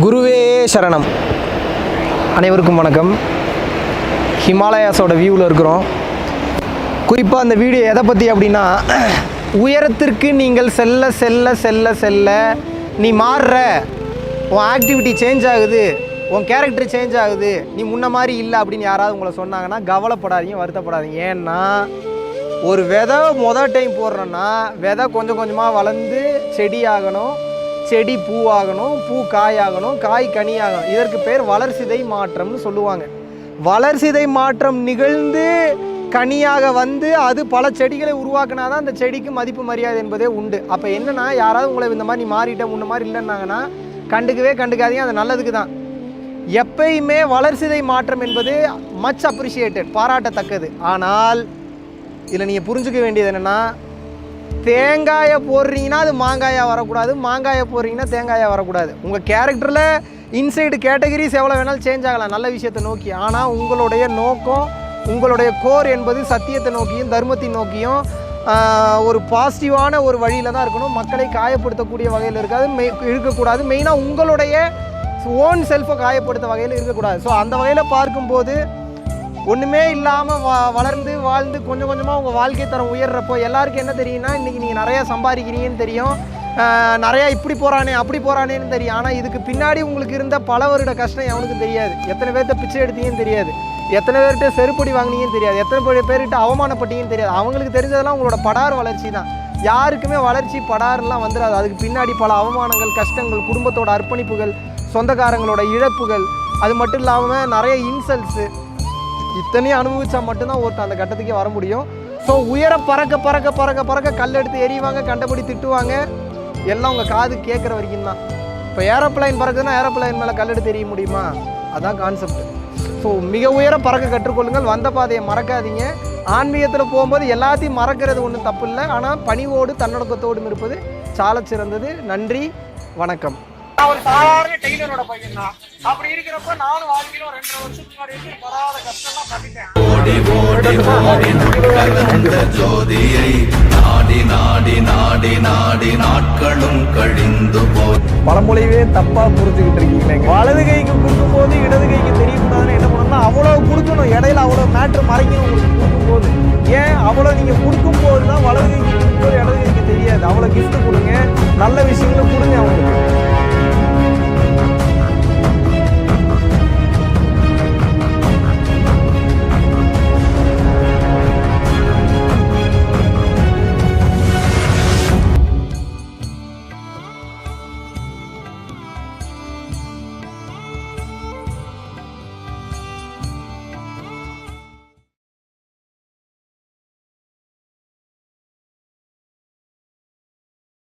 குருவே சரணம். அனைவருக்கும் வணக்கம். ஹிமாலயாஸோட வியூவில் இருக்கிறோம். குறிப்பாக அந்த வீடியோ எதை பற்றி அப்படின்னா, உயரத்திற்கு நீங்கள் செல்ல செல்ல செல்ல செல்ல நீ மாறுற, உன் ஆக்டிவிட்டி சேஞ்ச் ஆகுது, உன் கேரக்டர் சேஞ்ச் ஆகுது, நீ முன்ன மாதிரி இல்லை அப்படின்னு யாராவது உங்களை சொன்னாங்கன்னா கவலைப்படாதீங்க, வருத்தப்படாதீங்க. ஏன்னா ஒரு விதை மொதல் டைம் போடுறோன்னா விதை கொஞ்சம் கொஞ்சமாக வளர்ந்து செடி ஆகணும், செடி பூவாகணும், பூ காயாகணும், காய் கனியாகணும். இதற்கு பேர் வளர்சிதை மாற்றம்னு சொல்லுவாங்க. வளர்சிதை மாற்றம் நிகழ்ந்து கனியாக வந்து அது பல செடிகளை உருவாக்குனா தான் அந்த செடிக்கு மதிப்பு மரியாதை என்பதே உண்டு. அப்போ என்னென்னா, யாராவது உங்களை இந்த மாதிரி நீ மாறிட்ட முன்ன மாதிரி இல்லைன்னாங்கன்னா கண்டுக்காதீங்க, அது நல்லதுக்கு தான். எப்பயுமே வளர்சிதை மாற்றம் என்பது மச் அப்ரிஷியேட்டட், பாராட்டத்தக்கது. ஆனால் இதில் நீங்கள் புரிஞ்சுக்க வேண்டியது என்னென்னா, தேங்காயை போடுறீங்கன்னா அது மாங்காயாக வரக்கூடாது, மாங்காயை போடுறீங்கன்னா தேங்காயாக வரக்கூடாது. உங்கள் கேரக்டரில் இன்சைடு கேட்டகரிஸ் எவ்வளோ வேணாலும் சேஞ்ச் ஆகலாம் நல்ல விஷயத்தை நோக்கி. ஆனால் உங்களுடைய நோக்கம், உங்களுடைய கோர் என்பது சத்தியத்தை நோக்கியும் தர்மத்தை நோக்கியும் ஒரு பாசிட்டிவான ஒரு வழியில் தான் இருக்கணும். மக்களை காயப்படுத்தக்கூடிய வகையில் இருக்கக்கூடாது. மெயினாக உங்களுடைய ஓன் செல்ஃபை காயப்படுத்த வகையில் இருக்கக்கூடாது. ஸோ அந்த வகையில் பார்க்கும்போது ஒன்றுமே இல்லாமல் வளர்ந்து வாழ்ந்து கொஞ்சம் கொஞ்சமாக உங்கள் வாழ்க்கை தரம் உயர்றப்போ எல்லாருக்கும் என்ன தெரியும்னா, இன்றைக்கி நீங்கள் நிறையா சம்பாதிக்கிறீங்கன்னு தெரியும், நிறையா இப்படி போகிறானே அப்படி போகிறானேன்னு தெரியும். ஆனால் இதுக்கு பின்னாடி உங்களுக்கு இருந்த பல வருட கஷ்டம் எவனுக்கும் தெரியாது. எத்தனை பேர்கிட்ட பிச்சை எடுத்தீங்கன்னு தெரியாது, எத்தனை பேர்கிட்ட செருப்படி வாங்கினீங்கன்னு தெரியாது, எத்தனை பேர்கிட்ட அவமானப்பட்டீங்கன்னு தெரியாது. அவங்களுக்கு தெரிஞ்சதெல்லாம் உங்களோட படார் வளர்ச்சி தான். யாருக்குமே வளர்ச்சி படார்லாம் வந்துடாது. அதுக்கு பின்னாடி பல அவமானங்கள், கஷ்டங்கள், குடும்பத்தோட அர்ப்பணிப்புகள், சொந்தக்காரங்களோட இழப்புகள், அது மட்டும் இல்லாமல் நிறைய இன்சல்ட்ஸு, இத்தனையும் அனுபவிச்சா மட்டும்தான் ஒருத்தர் அந்த கட்டத்துக்கே வர முடியும். ஸோ உயர பறக்க பறக்க பறக்க பறக்க கல் எடுத்து எறிவாங்க, கண்டபடி திட்டுவாங்க, எல்லாம் உங்கள் காது கேட்குற வரைக்கும் தான். இப்போ ஏரோப்ளைன் பறக்குதுன்னா ஏரோப்ளைன் மேலே கல் எடுத்து எறிய முடியுமா? அதான் கான்செப்ட். ஸோ மிக உயர பறக்க கற்றுக்கொள்ளுங்கள், வந்த பாதையை மறக்காதீங்க. ஆன்மீகத்தில் போகும்போது எல்லாத்தையும் மறக்கிறது ஒன்றும் தப்பு இல்லை. ஆனால் பணிவோடு தன்னடக்கத்தோடும் இருப்பது சால சிறந்தது. நன்றி, வணக்கம். ஒரு சாதாரண டெய்லரோட பையன் தான். அப்படி இருக்கிறப்ப நானும் வாழ்க்கையில 2.5 வருஷத்துக்கு முன்னாடி படாத கஷ்டம்லாம் பண்ணிட்டேன். ஓடி ஓடி ஓடி நட்கலந்த ஜோதியை நாடி நாடி நாடி நாடி நாட்களும் கழிந்து போய் பழமொழியவே தப்பா புரிஞ்சுக்கிட்டு இருக்கீங்களே. வலது கைக்கு கொடுக்கும் போது இடது கைக்கு தெரியக்கூடாதுன்னு என்ன பண்ணணும்னா, அவ்வளோ கொடுக்கணும், இடையில அவ்வளோ மேட்ரு மறைக்கணும். உங்களுக்கு கொடுக்கும்போது ஏன் அவ்வளோ நீங்கள் கொடுக்கும்போது தான் வலது கைக்கு கொடுக்கும்போது இடது கைக்கு தெரியாது. அவ்வளோ கிஃப்ட் கொடுங்க, நல்ல விஷயங்களும் கொடுங்க அவங்களுக்கு.